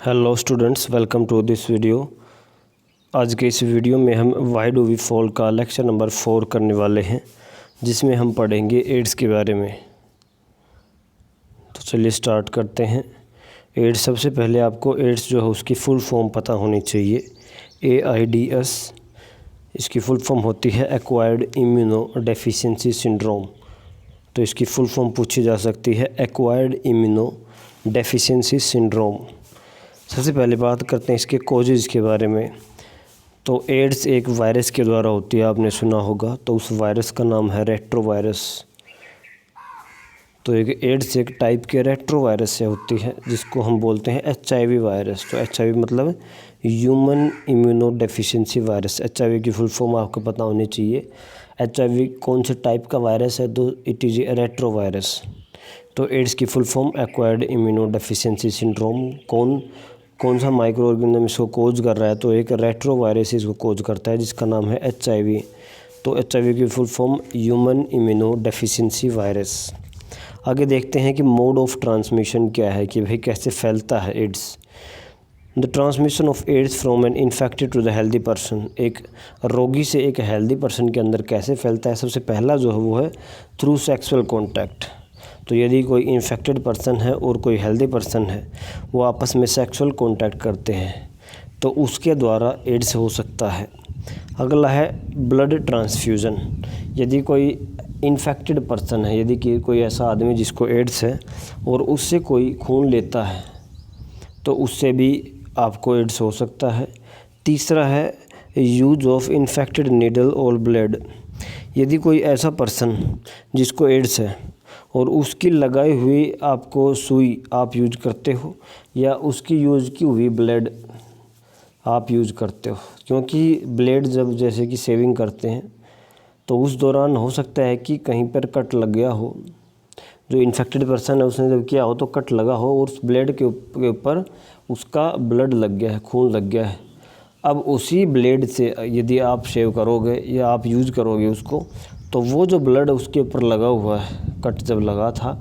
Hello students, welcome to this video. आज के इस वीडियो में हम व्हाई डू वी फॉल का लेक्चर नंबर 4 करने वाले हैं, जिसमें हम पढ़ेंगे एड्स के बारे में। तो चलिए स्टार्ट करते हैं। एड्स, सबसे पहले आपको एड्स जो है उसकी फुल फॉर्म पता होनी चाहिए। AIDS इसकी फुल फॉर्म होती है एक्वायर्ड इम्यूनो डेफिशिएंसी सिंड्रोम। तो इसकी फुल फॉर्म पूछी जा सकती है एक्वायर्ड इम्यूनो डेफिशिएंसी सिंड्रोम। सबसे पहले बात करते हैं इसके कॉजेज़ के बारे में। तो एड्स एक वायरस के द्वारा होती है, आपने सुना होगा। तो उस वायरस का नाम है रेट्रोवायरस। तो एक एड्स एक टाइप के रेट्रोवायरस से होती है, जिसको हम बोलते हैं HIV वायरस। तो HIV मतलब human immuno deficiency virus. HIV की फुल फॉर्म आपको पता होनी चाहिए। HIV कौन से टाइप का वायरस है? तो इट इज़ ए रेट्रोवायरस। तो एड्स की full form acquired immuno deficiency syndrome. कौन सा माइक्रो ऑर्गेनिज्म इसको कोज कर रहा है? तो एक रेट्रोवायरस इसको कोज करता है, जिसका नाम है HIV। तो HIV की full form human immuno deficiency virus. आगे देखते हैं कि मोड ऑफ ट्रांसमिशन क्या है, कि भाई कैसे फैलता है AIDS. The transmission of AIDS from an infected to the healthy person. एक रोगी से एक हेल्दी पर्सन के अंदर कैसे फैलता है? सबसे पहला जो है वो है थ्रू सेक्सुअल कॉन्टैक्ट। तो यदि कोई इन्फेक्टेड पर्सन है और कोई हेल्दी पर्सन है, वो आपस में सेक्सुअल कॉन्टैक्ट करते हैं, तो उसके द्वारा एड्स हो सकता है। अगला है ब्लड ट्रांसफ्यूज़न। यदि कोई इन्फेक्टेड पर्सन है, यदि कि कोई ऐसा आदमी जिसको एड्स है और उससे कोई खून लेता है, तो उससे भी आपको एड्स हो सकता है। तीसरा है यूज ऑफ इन्फेक्टेड नीडल और ब्लेड। यदि कोई ऐसा पर्सन जिसको एड्स है और उसकी लगाई हुई आपको सुई आप यूज करते हो, या उसकी यूज की हुई ब्लेड आप यूज करते हो, क्योंकि ब्लेड जब जैसे कि शेविंग करते हैं तो उस दौरान हो सकता है कि कहीं पर कट लग गया हो। जो इन्फेक्टेड पर्सन है उसने जब किया हो तो कट लगा हो और उस ब्लेड के ऊपर उसका ब्लड लग गया है, खून लग गया है। अब उसी ब्लेड से यदि आप शेव करोगे या आप यूज करोगे उसको, तो वो जो ब्लड उसके ऊपर लगा हुआ है, कट जब लगा था,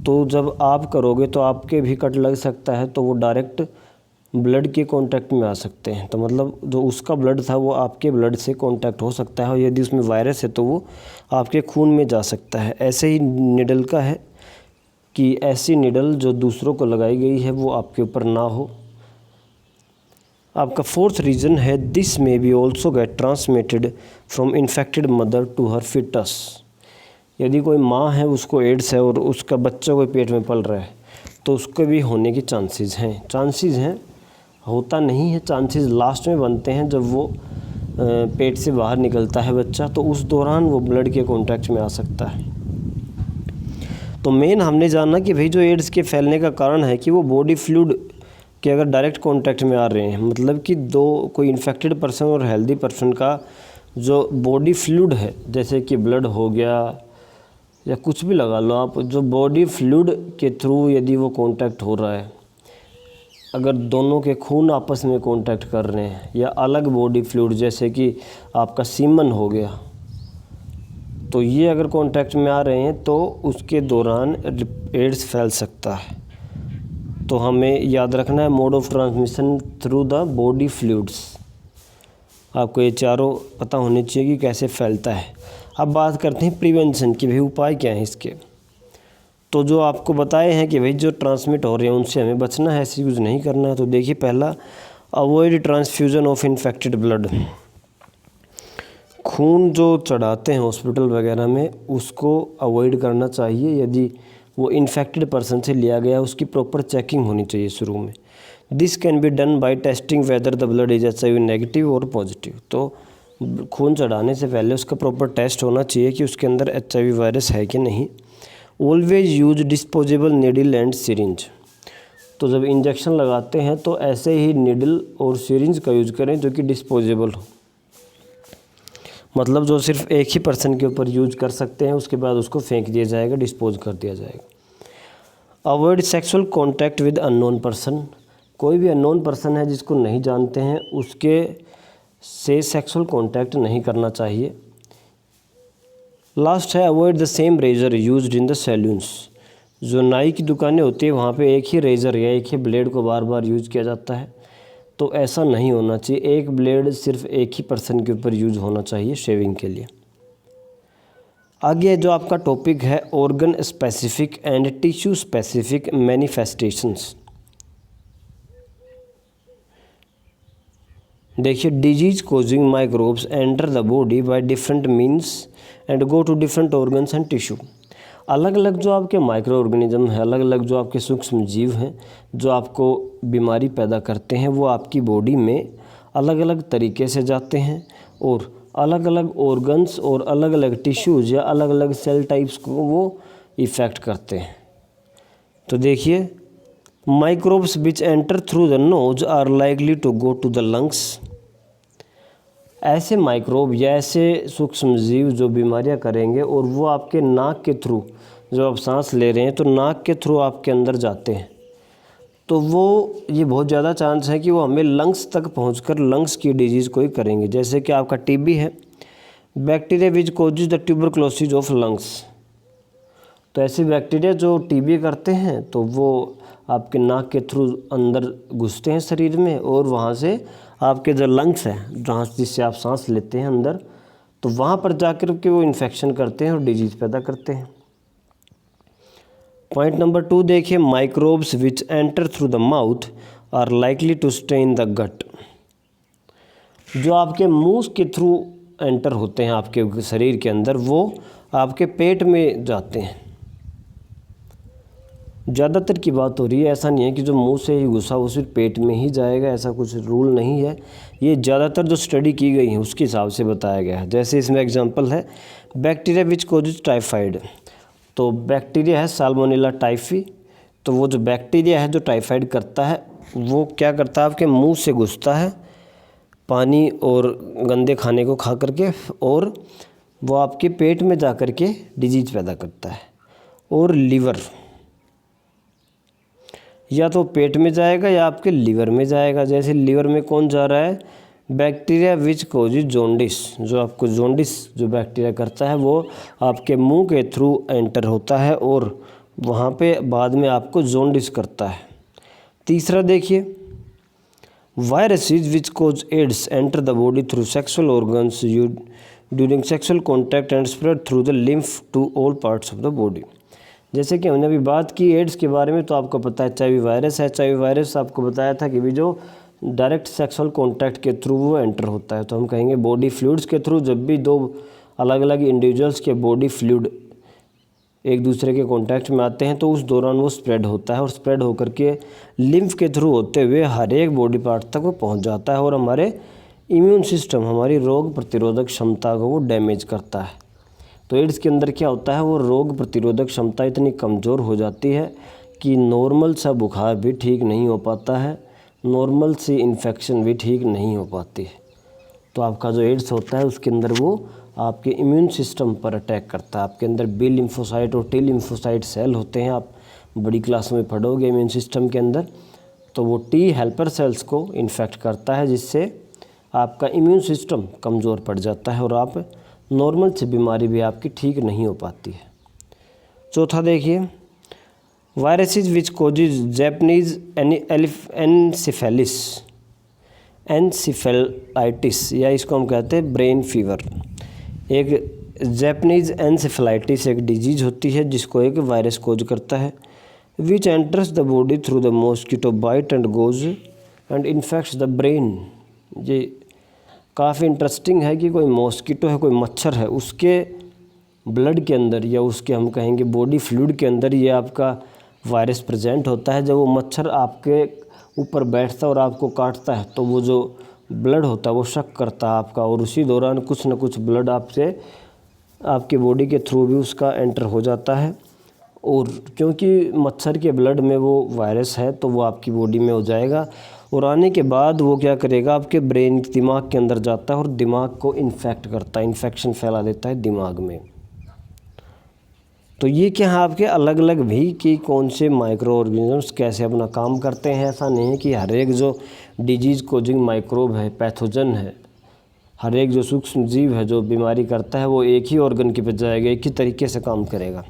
तो जब आप करोगे तो आपके भी कट लग सकता है, तो वो डायरेक्ट ब्लड के कांटेक्ट में आ सकते हैं। तो मतलब जो उसका ब्लड था वो आपके ब्लड से कांटेक्ट हो सकता है, और यदि उसमें वायरस है तो वो आपके खून में जा सकता है। ऐसे ही निडल का है कि ऐसी निडल जो दूसरों को लगाई गई है वो आपके ऊपर ना हो। आपका फोर्थ रीज़न है this may be also get transmitted from infected mother to her fetus. यदि कोई माँ है उसको एड्स है और उसका बच्चा कोई पेट में पल रहा है, तो उसके भी होने की चांसेस हैं। होता नहीं है, चांसेस लास्ट में बनते हैं जब वो पेट से बाहर निकलता है बच्चा, तो उस दौरान वो ब्लड के कॉन्टैक्ट में आ सकता है। तो मेन हमने जाना कि भाई जो एड्स के फैलने का कारण है कि वो बॉडी फ्लूइड के अगर डायरेक्ट कांटेक्ट में आ रहे हैं, मतलब कि कोई इन्फेक्टेड पर्सन और हेल्दी पर्सन का जो बॉडी फ्लूइड है, जैसे कि ब्लड हो गया या कुछ भी लगा लो आप, जो बॉडी फ्लूइड के थ्रू यदि वो कांटेक्ट हो रहा है, अगर दोनों के खून आपस में कांटेक्ट कर रहे हैं, या अलग बॉडी फ्लूइड जैसे कि आपका सीमन हो गया, तो ये अगर कांटेक्ट में आ रहे हैं तो उसके दौरान एड्स फैल सकता है। तो हमें याद रखना है mode of transmission through the body fluids. आपको ये चारों पता होने चाहिए कि कैसे फैलता है। अब बात करते हैं प्रिवेंशन की, भाई उपाय क्या है इसके। तो जो आपको बताए हैं कि भाई जो ट्रांसमिट हो रहे हैं उनसे हमें बचना है, ऐसे यूज़ नहीं करना है। तो देखिए, पहला, avoid transfusion of infected blood. खून जो चढ़ाते हैं हॉस्पिटल वगैरह में, उसको अवॉइड करना चाहिए। यदि वो इन्फेक्टेड पर्सन से लिया गया, उसकी प्रॉपर चेकिंग होनी चाहिए शुरू में। This can be done bye testing whether the blood is HIV negative और पॉजिटिव। तो खून चढ़ाने से पहले उसका प्रॉपर टेस्ट होना चाहिए कि उसके अंदर HIV वायरस है कि नहीं। Always use disposable needle and syringe. तो जब इंजेक्शन लगाते हैं तो ऐसे ही नीडल और सिरिंज का यूज करें जो कि डिस्पोजेबल हो, मतलब जो सिर्फ एक ही पर्सन के ऊपर यूज कर सकते हैं, उसके बाद उसको फेंक दिया जाएगा, डिस्पोज कर दिया जाएगा। Avoid sexual contact with unknown person. कोई भी अननोन पर्सन है जिसको नहीं जानते हैं, उसके से सेक्सुअल कॉन्टैक्ट नहीं करना चाहिए। लास्ट है avoid the same razor used in the salons. जो नाई की दुकानें होती है वहाँ पे एक ही रेज़र या एक ही ब्लेड को बार बार यूज़ किया जाता है, तो ऐसा नहीं होना चाहिए। एक ब्लेड सिर्फ एक ही पर्सन के ऊपर यूज़ होना चाहिए शेविंग के लिए। आगे जो आपका टॉपिक है organ specific and tissue specific manifestations. देखिए, disease causing microbes enter the body by different means and go to different organs and tissue. अलग अलग जो आपके माइक्रो ऑर्गेनिज्म हैं, अलग अलग जो आपके सूक्ष्म जीव हैं जो आपको बीमारी पैदा करते हैं, वो आपकी बॉडी में अलग अलग तरीके से जाते हैं और अलग अलग ऑर्गन्स और अलग अलग टिश्यूज़ या अलग अलग सेल टाइप्स को वो इफ़ेक्ट करते हैं। तो देखिए, microbes which enter through the nose are likely to go to the lungs. ऐसे माइक्रोब या ऐसे सूक्ष्म जीव जो बीमारियां करेंगे और वो आपके नाक के थ्रू, जो आप सांस ले रहे हैं तो नाक के थ्रू आपके अंदर जाते हैं, तो वो ये बहुत ज़्यादा चांस है कि वो हमें लंग्स तक पहुंचकर लंग्स की डिजीज़ कोई करेंगे। जैसे कि आपका टीबी है, bacteria which causes the tuberculosis of lungs. तो ऐसे बैक्टीरिया जो टीबी करते हैं तो वो आपके नाक के थ्रू अंदर घुसते हैं शरीर में और वहाँ से आपके जो लंग्स हैं, जहाँ जिससे आप सांस लेते हैं अंदर, तो वहाँ पर जाकर के वो इन्फेक्शन करते हैं और डिजीज़ पैदा करते हैं। पॉइंट नंबर 2 देखिए, microbes which enter through the mouth are likely to stay in the gut. जो आपके मुंह के थ्रू एंटर होते हैं आपके शरीर के अंदर, वो आपके पेट में जाते हैं। ज़्यादातर की बात हो रही है, ऐसा नहीं है कि जो मुंह से ही घुसा वो सिर्फ पेट में ही जाएगा, ऐसा कुछ रूल नहीं है। ये ज़्यादातर जो स्टडी की गई है उसके हिसाब से बताया गया है। जैसे इसमें एग्जांपल है बैक्टीरिया विच कोजेज टाइफाइड। तो बैक्टीरिया है साल्मोनेला टाइफी, तो वो जो बैक्टीरिया है जो टाइफाइड करता है वो क्या करता है, आपके मुँह से घुसता है पानी और गंदे खाने को खा करके, और वो आपके पेट में जा कर के डिजीज़ पैदा करता है। और लीवर, या तो पेट में जाएगा या आपके लीवर में जाएगा। जैसे लीवर में कौन जा रहा है, बैक्टीरिया विच कोजेज जॉन्डिस। जो आपको जॉन्डिस जो बैक्टीरिया करता है वो आपके मुंह के थ्रू एंटर होता है और वहाँ पे बाद में आपको जॉन्डिस करता है। तीसरा देखिए, viruses which cause AIDS enter the body through sexual organs during sexual contact and spread through the lymph to all parts of the body. जैसे कि हमने अभी बात की एड्स के बारे में, तो आपको पता है HIV वायरस है। HIV वायरस आपको बताया था कि भी जो डायरेक्ट सेक्सुअल कांटेक्ट के थ्रू वो एंटर होता है, तो हम कहेंगे बॉडी फ्लूइड्स के थ्रू। जब भी दो अलग अलग इंडिविजुअल्स के बॉडी फ्लूइड एक दूसरे के कांटेक्ट में आते हैं तो उस दौरान वो स्प्रेड होता है और स्प्रेड होकर के लिम्फ के थ्रू होते हुए हर एक बॉडी पार्ट तक वो पहुँच जाता है और हमारे इम्यून सिस्टम, हमारी रोग प्रतिरोधक क्षमता को वो डैमेज करता है। तो एड्स के अंदर क्या होता है, वो रोग प्रतिरोधक क्षमता इतनी कमज़ोर हो जाती है कि नॉर्मल सा बुखार भी ठीक नहीं हो पाता है, नॉर्मल सी इन्फेक्शन भी ठीक नहीं हो पाती है। तो आपका जो एड्स होता है उसके अंदर वो आपके इम्यून सिस्टम पर अटैक करता है। आपके अंदर बी लिम्फोसाइट और टी लिम्फोसाइट सेल होते हैं, आप बड़ी क्लास में पढ़ोगे इम्यून सिस्टम के अंदर। तो वो टी हेल्पर सेल्स को इन्फेक्ट करता है, जिससे आपका इम्यून सिस्टम कमज़ोर पड़ जाता है और आप नॉर्मल से बीमारी भी आपकी ठीक नहीं हो पाती है। चौथा देखिए, viruses which causes Japanese encephalitis, या इसको हम कहते हैं ब्रेन फीवर। एक जैपनीज एनसेफेलाइटिस एक डिजीज़ होती है जिसको एक वायरस कोज करता है, which enters the body through the mosquito bite and goes and infects the brain. ये काफ़ी इंटरेस्टिंग है कि कोई मॉस्किटो है, कोई मच्छर है, उसके ब्लड के अंदर या उसके हम कहेंगे बॉडी फ्लूइड के अंदर ये आपका वायरस प्रेजेंट होता है। जब वो मच्छर आपके ऊपर बैठता है और आपको काटता है तो वो जो ब्लड होता है वो शक करता है आपका, और उसी दौरान कुछ न कुछ ब्लड आपसे आपकी बॉडी के थ्रू भी उसका एंटर हो जाता है। और क्योंकि मच्छर के ब्लड में वो वायरस है तो वो आपकी बॉडी में हो जाएगा और आने के बाद वो क्या करेगा, आपके ब्रेन दिमाग के अंदर जाता है और दिमाग को इन्फेक्ट करता है, इन्फेक्शन फैला देता है दिमाग में। तो ये क्या है आपके अलग अलग भी कि कौन से माइक्रो ऑर्गेनिजम्स कैसे अपना काम करते हैं। ऐसा नहीं है कि हर एक जो डिजीज़ कोजिंग माइक्रोब है, पैथोजन है, हर एक जो सूक्ष्म जीव है जो बीमारी करता है वो एक ही ऑर्गन के पे जाएगा, एक ही तरीके से काम करेगा।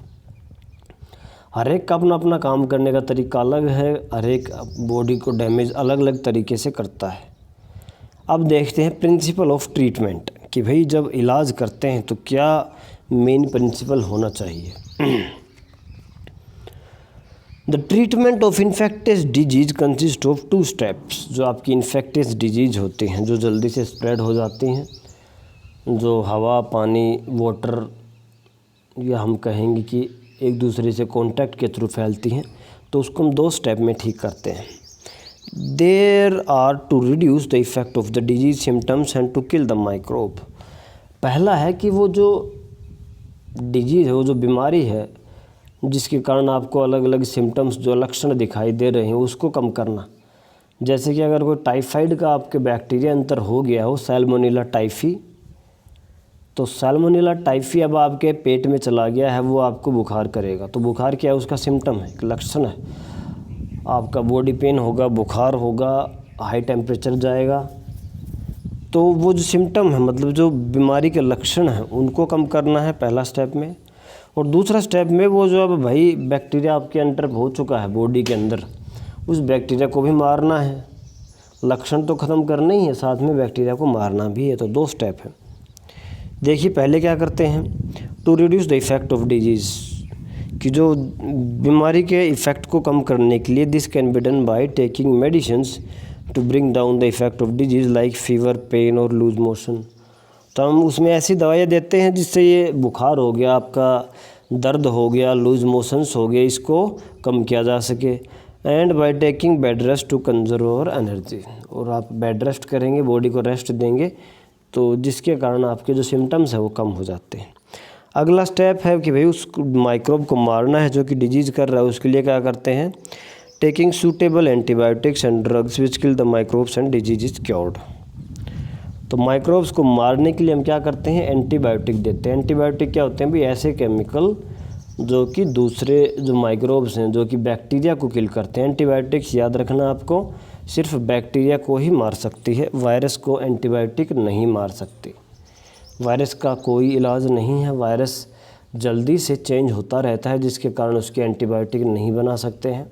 हर एक का अपना अपना काम करने का तरीका अलग है, हर एक बॉडी को डैमेज अलग अलग तरीके से करता है। अब देखते हैं प्रिंसिपल ऑफ ट्रीटमेंट कि भाई जब इलाज करते हैं तो क्या मेन प्रिंसिपल होना चाहिए। The treatment of infectious disease consist of 2 steps. जो आपकी इन्फेक्टियस डिजीज होती हैं, जो जल्दी से स्प्रेड हो जाती हैं, जो हवा, पानी, वाटर या हम कहेंगे कि एक दूसरे से कांटेक्ट के थ्रू फैलती हैं, तो उसको हम 2 स्टेप में ठीक करते हैं। There are to reduce the effect of the disease symptoms and to kill the microbe. पहला है कि वो जो डिजीज़ है, वो जो बीमारी है जिसके कारण आपको अलग अलग सिम्टम्स, जो लक्षण दिखाई दे रहे हैं, उसको कम करना। जैसे कि अगर कोई टाइफाइड का आपके बैक्टीरिया अंदर हो गया हो, सैल्मोनेला टाइफी, तो सैल्मोनेला टाइफी अब आपके पेट में चला गया है, वो आपको बुखार करेगा। तो बुखार क्या है? उसका सिम्टम है, एक लक्षण है। आपका बॉडी पेन होगा, बुखार होगा, हाई टेम्परेचर जाएगा। तो वो जो सिम्टम है, मतलब जो बीमारी के लक्षण हैं, उनको कम करना है पहला स्टेप में। और दूसरा स्टेप में वो जो अब भाई बैक्टीरिया आपके अंदर हो चुका है बॉडी के अंदर, उस बैक्टीरिया को भी मारना है। लक्षण तो ख़त्म करना ही है, साथ में बैक्टीरिया को मारना भी है। तो 2 स्टेप है। देखिए पहले क्या करते हैं, to reduce the effect of disease, कि जो बीमारी के इफ़ेक्ट को कम करने के लिए this can be done by taking medicines to bring down the effect of disease like fever, pain और लूज मोशन। तो हम उसमें ऐसी दवाइयाँ देते हैं जिससे ये बुखार हो गया, आपका दर्द हो गया, लूज मोशंस हो गए, इसको कम किया जा सके। And by taking bed rest to conserve और एनर्जी। और आप बेड रेस्ट करेंगे, बॉडी को रेस्ट देंगे, तो जिसके कारण आपके जो सिम्टम्स हैं वो कम हो जाते हैं। अगला स्टेप है कि भाई उस माइक्रोब को मारना है जो कि डिजीज़ कर रहा है। उसके लिए क्या करते हैं, taking suitable antibiotics and drugs which kill the microbes and disease is cured. तो माइक्रोब्स को मारने के लिए हम क्या करते हैं, एंटीबायोटिक देते हैं। एंटीबायोटिक क्या होते हैं भाई? ऐसे केमिकल जो कि दूसरे जो माइक्रोब्स हैं, जो कि बैक्टीरिया को किल करते हैं। एंटीबायोटिक्स याद रखना आपको, सिर्फ बैक्टीरिया को ही मार सकती है, वायरस को एंटीबायोटिक नहीं मार सकती। वायरस का कोई इलाज नहीं है, वायरस जल्दी से चेंज होता रहता है, जिसके कारण उसके एंटीबायोटिक नहीं बना सकते हैं,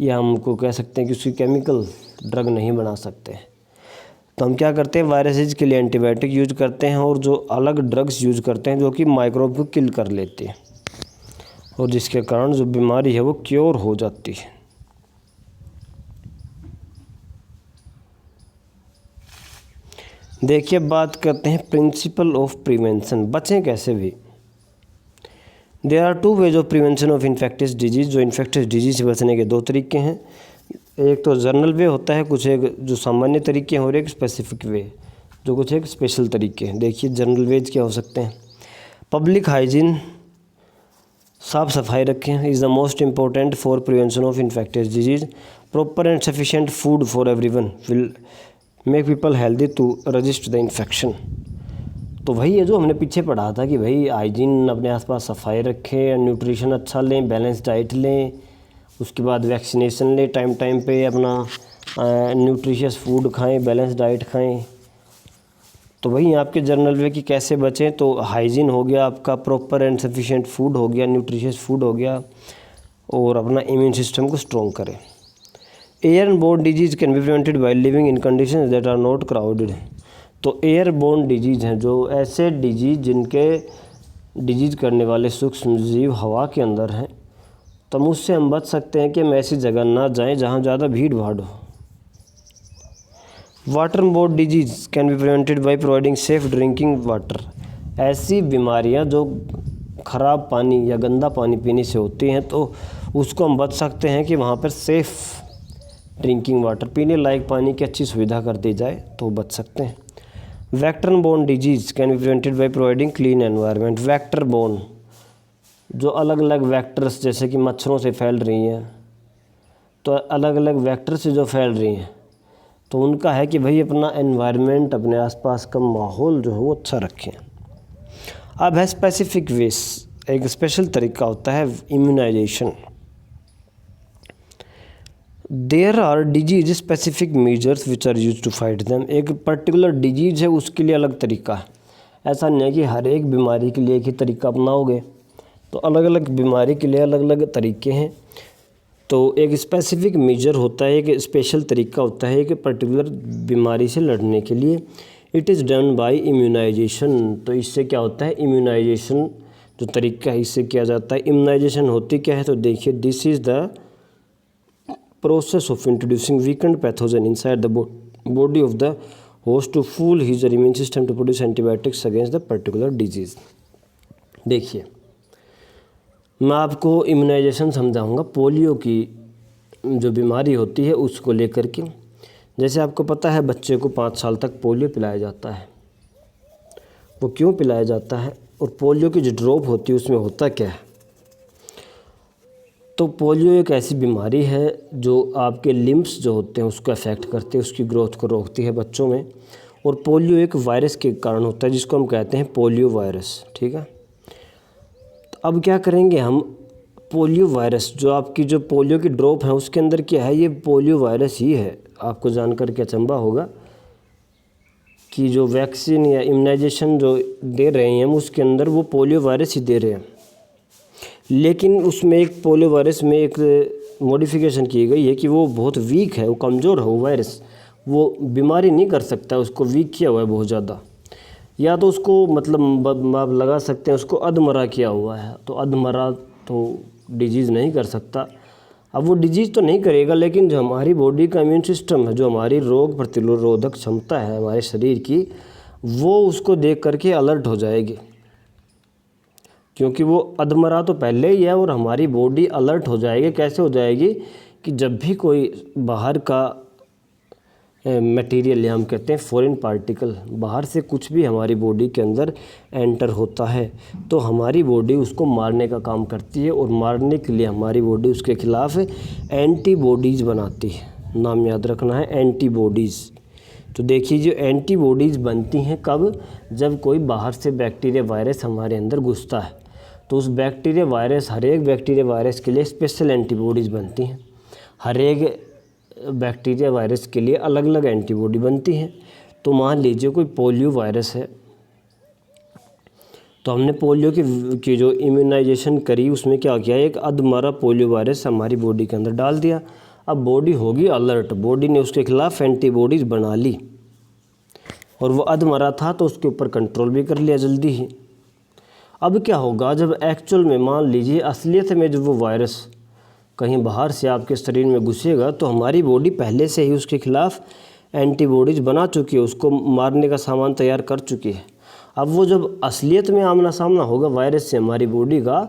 या हमको कह सकते हैं कि उसकी केमिकल ड्रग नहीं बना सकते हैं। तो हम क्या करते हैं, वायरसेज के लिए एंटीबायोटिक यूज करते हैं, और जो अलग ड्रग्स यूज करते हैं जो कि माइक्रोब को किल कर लेती हैं, और जिसके कारण जो बीमारी है वो क्योर हो जाती है। देखिए बात करते हैं प्रिंसिपल ऑफ प्रिवेंशन, बचें कैसे भी। There are 2 ways of prevention of infectious disease. जो इन्फेक्टियस डिजीज़ से बचने के 2 तरीके हैं। एक तो जनरल वे होता है, कुछ एक जो सामान्य तरीके हैं, और एक स्पेसिफिक वे, जो कुछ एक स्पेशल तरीके हैं। देखिए जनरल वेज क्या हो सकते हैं, पब्लिक हाइजीन, साफ़ सफाई रखें, is the most important for prevention of infectious disease. Proper and sufficient food for everyone will make people healthy to resist the infection. तो वही है जो हमने पीछे पढ़ा था कि भाई हाइजीन, अपने आसपास सफाई रखें, न्यूट्रिशन अच्छा लें, बैलेंस डाइट लें, उसके बाद वैक्सीनेशन लें टाइम टाइम पे, अपना न्यूट्रिशियस फूड खाएं, बैलेंस डाइट खाएं। तो वही आपके जनरल वे कि कैसे बचें, तो हाइजीन हो गया आपका, प्रॉपर एंड सफिशिएंट फूड हो गया, न्यूट्रिशियस फूड हो गया, और अपना इम्यून सिस्टम को स्ट्रॉन्ग करें। Airborne disease can be prevented by living in conditions that are not crowded. तो एयर बोर्न डिजीज़ हैं जो ऐसे डिजीज़ जिनके डिजीज़ करने वाले सूक्ष्म जीव हवा के अंदर हैं, तो हम उससे हम बच सकते हैं कि हम ऐसी जगह ना जाएं जहां ज़्यादा भीड़ भाड़ हो। Water borne disease can be prevented by providing safe drinking water. ऐसी बीमारियां जो ख़राब पानी या गंदा पानी पीने से होती हैं, तो उसको हम बच सकते हैं कि वहाँ पर सेफ़ ड्रिंकिंग वाटर, पीने लायक पानी की अच्छी सुविधा कर दी जाए, तो बच सकते हैं। Vector borne disease can be prevented by providing clean environment. Vector borne, जो अलग अलग वेक्टर्स जैसे कि मच्छरों से फैल रही हैं, तो अलग अलग वेक्टर से जो फैल रही हैं, तो उनका है कि भाई अपना एनवायरनमेंट, अपने आसपास का माहौल जो है वो अच्छा रखें। अब है स्पेसिफिक वेज, एक स्पेशल तरीका होता है immunisation. There are disease specific measures which are use to fight them. एक पर्टिकुलर डिजीज़ है, उसके लिए अलग तरीका है। ऐसा नहीं है कि हर एक बीमारी के लिए एक ही तरीका अपनाओगे। तो अलग अलग बीमारी के लिए अलग अलग तरीके हैं। तो एक स्पेसिफिक मेजर होता है, एक स्पेशल तरीका होता है कि पर्टिकुलर बीमारी से लड़ने के लिए। It is done by immunisation. तो इससे क्या होता है, इम्यूनाइजेशन जो तरीका है इससे किया जाता है। इम्यूनाइजेशन होती क्या है, तो देखिए, this is the process of introducing weakened pathogen inside the body of the host to fool his immune system to produce antibiotics against the particular disease. देखिए, मैं आपको इम्यूनाइजेशन समझाऊंगा पोलियो की जो बीमारी होती है उसको लेकर के। जैसे आपको पता है बच्चे को 5 साल तक पोलियो पिलाया जाता है। वो क्यों पिलाया जाता है और पोलियो की जो ड्रॉप होती है उसमें होता क्या है। तो पोलियो एक ऐसी बीमारी है जो आपके लिम्फ्स जो होते हैं उसको अफेक्ट करती है, उसकी ग्रोथ को रोकती है बच्चों में। और पोलियो एक वायरस के कारण होता है जिसको हम कहते हैं पोलियो वायरस, ठीक है। तो अब क्या करेंगे हम, पोलियो वायरस जो आपकी जो पोलियो की ड्रॉप है उसके अंदर क्या है, ये पोलियो वायरस ही है। आपको जानकर के अचंभा होगा कि जो वैक्सीन या इम्यूनाइजेशन जो दे रहे हैं हम उसके अंदर वो पोलियो वायरस ही दे रहे हैं। लेकिन उसमें एक पोलियो वायरस में एक मॉडिफिकेशन की गई है कि वो बहुत वीक है, वो कमज़ोर है, वो वायरस वो बीमारी नहीं कर सकता, उसको वीक किया हुआ है बहुत ज़्यादा। या तो उसको मतलब आप लगा सकते हैं उसको अधमरा किया हुआ है। तो अधमरा तो डिजीज़ नहीं कर सकता। अब वो डिजीज़ तो नहीं करेगा, लेकिन जो हमारी बॉडी का इम्यून सिस्टम है, जो हमारी रोग प्रतिरोधक क्षमता है हमारे शरीर की, वो उसको देख करके अलर्ट हो जाएगी। क्योंकि वो अधमरा तो पहले ही है और हमारी बॉडी अलर्ट हो जाएगी। कैसे हो जाएगी कि जब भी कोई बाहर का मटेरियल या हम कहते हैं फॉरेन पार्टिकल बाहर से कुछ भी हमारी बॉडी के अंदर एंटर होता है तो हमारी बॉडी उसको मारने का काम करती है। और मारने के लिए हमारी बॉडी उसके खिलाफ एंटीबॉडीज़ बनाती है। नाम याद रखना है, एंटीबॉडीज़। तो देखिए, जो एंटीबॉडीज़ बनती हैं कब, जब कोई बाहर से बैक्टीरिया वायरस हमारे अंदर घुसता है तो उस बैक्टीरिया वायरस, हर एक बैक्टीरिया वायरस के लिए स्पेशल एंटीबॉडीज़ बनती हैं। हर एक बैक्टीरिया वायरस के लिए अलग अलग एंटीबॉडी बनती हैं। तो मान लीजिए कोई पोलियो वायरस है, तो हमने पोलियो की जो इम्यूनाइजेशन करी उसमें क्या किया, एक अधमरा पोलियो वायरस हमारी बॉडी के अंदर डाल दिया। अब बॉडी होगी अलर्ट, बॉडी ने उसके खिलाफ एंटीबॉडीज़ बना ली और वो अधमरा था तो उसके ऊपर कंट्रोल भी कर लिया जल्दी ही। अब क्या होगा, जब एक्चुअल में मान लीजिए असलियत में जब वो वायरस कहीं बाहर से आपके शरीर में घुसेगा तो हमारी बॉडी पहले से ही उसके खिलाफ एंटीबॉडीज़ बना चुकी है, उसको मारने का सामान तैयार कर चुकी है। अब वो जब असलियत में आमना सामना होगा वायरस से हमारी बॉडी का,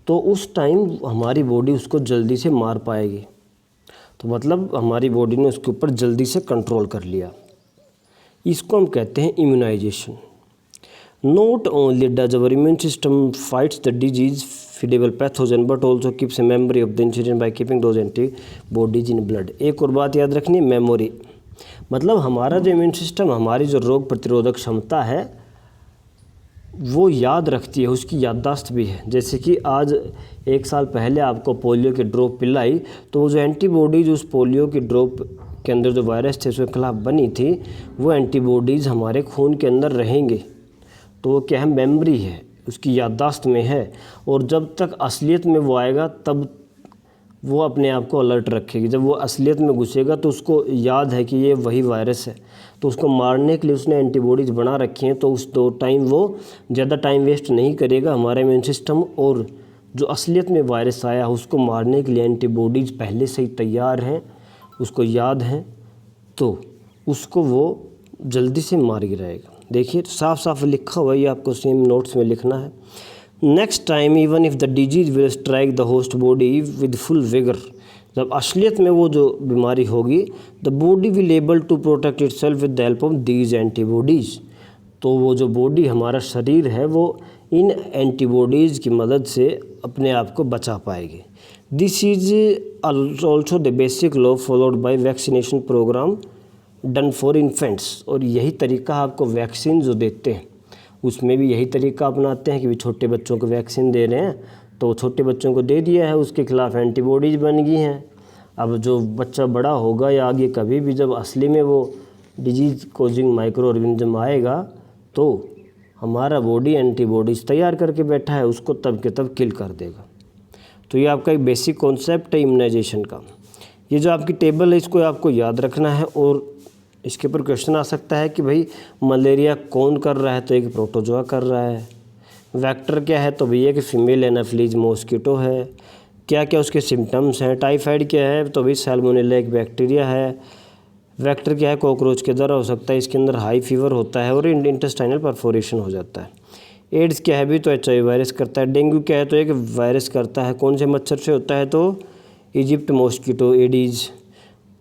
तो उस टाइम हमारी बॉडी उसको जल्दी से मार पाएगी। तो मतलब हमारी बॉडी ने उसके ऊपर जल्दी से कंट्रोल कर लिया। इसको हम कहते हैं immunisation. Not only does our immune system fights the disease feedable pathogen but also keeps a memory of the incident by keeping those antibodies in blood. एक और बात याद रखनी, मेमोरी। मतलब हमारा जो इम्यून सिस्टम, हमारी जो रोग प्रतिरोधक क्षमता है वो याद रखती है, उसकी याददाश्त भी है। जैसे कि आज 1 साल पहले आपको पोलियो की ड्रॉप पिलाई तो वो जो एंटीबॉडीज़ उस पोलियो की ड्रॉप के अंदर जो वायरस थे उसके खिलाफ बनी थी, वो एंटीबॉडीज़ हमारे खून के अंदर रहेंगे। तो वो क्या है, मेमोरी है, उसकी याददाश्त में है। और जब तक असलियत में वो आएगा तब वो अपने आप को अलर्ट रखेगी। जब वो असलियत में घुसेगा तो उसको याद है कि ये वही वायरस है, तो उसको मारने के लिए उसने एंटीबॉडीज़ बना रखी हैं। तो उस दो टाइम वो ज़्यादा टाइम वेस्ट नहीं करेगा हमारा इम्यून सिस्टम, और जो असलियत में वायरस आया उसको मारने के लिए एंटीबॉडीज़ पहले से ही तैयार हैं, उसको याद हैं, तो उसको वो जल्दी से मार गिराएगा। देखिए साफ साफ लिखा हुआ है, ये आपको सेम नोट्स में लिखना है। Next time even if the disease will strike the host body with full vigour. जब असलियत में वो जो बीमारी होगी, the body will able to protect itself with the help of these antibodies. तो वो जो बॉडी, हमारा शरीर है, वो इन एंटीबॉडीज़ की मदद से अपने आप को बचा पाएगी। This is also the basic law followed by vaccination programme done for infants. और यही तरीका आपको वैक्सीन जो देते हैं उसमें भी यही तरीका अपनाते हैं कि भी छोटे बच्चों को वैक्सीन दे रहे हैं तो छोटे बच्चों को दे दिया है, उसके खिलाफ एंटीबॉडीज़ बन गई हैं। अब जो बच्चा बड़ा होगा या आगे कभी भी जब असली में वो डिजीज़ कोजिंग माइक्रो ऑर्गेनिज्म आएगा तो हमारा बॉडी एंटीबॉडीज़ तैयार करके बैठा है, उसको तब के तब किल कर देगा। तो ये आपका एक बेसिक कॉन्सेप्ट है इम्यूनाइजेशन का। ये जो आपकी टेबल है इसको आपको याद रखना है, और इसके ऊपर क्वेश्चन आ सकता है कि भाई मलेरिया कौन कर रहा है, तो एक प्रोटोजोआ कर रहा है। वेक्टर क्या है, तो भैया कि फीमेल एनाफिलीज मॉस्किटो है। क्या क्या उसके सिम्टम्स हैं, टाइफाइड क्या है, तो भाई सैल्मोनेला एक बैक्टीरिया है। वेक्टर क्या है, कॉकरोच के द्वारा हो सकता है, इसके अंदर हाई फीवर होता है और इंटेस्टाइनल परफोरेशन हो जाता है। एड्स क्या है भी, तो HIV वायरस करता है। डेंगू क्या है, तो एक वायरस करता है। कौन से मच्छर से होता है, तो इजिप्ट मॉस्किटो एडीज़।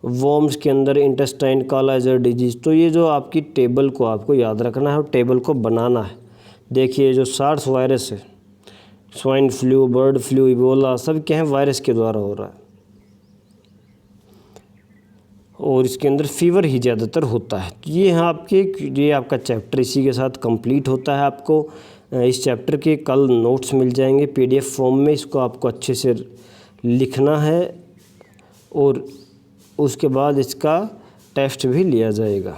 वॉर्म्स के अंदर इंटेस्टाइन कालाइजर डिजीज़। तो ये जो आपकी टेबल को आपको याद रखना है और टेबल को बनाना है। देखिए जो सार्स वायरस है, swine flu, bird flu, Ebola, सब क्या है वायरस के द्वारा हो रहा है, और इसके अंदर फीवर ही ज़्यादातर होता है। ये आपका चैप्टर इसी के साथ कंप्लीट होता है। आपको इस चैप्टर के कल नोट्स मिल जाएंगे PDF फॉर्म में। इसको आपको अच्छे से लिखना है और उसके बाद इसका टेस्ट भी लिया जाएगा।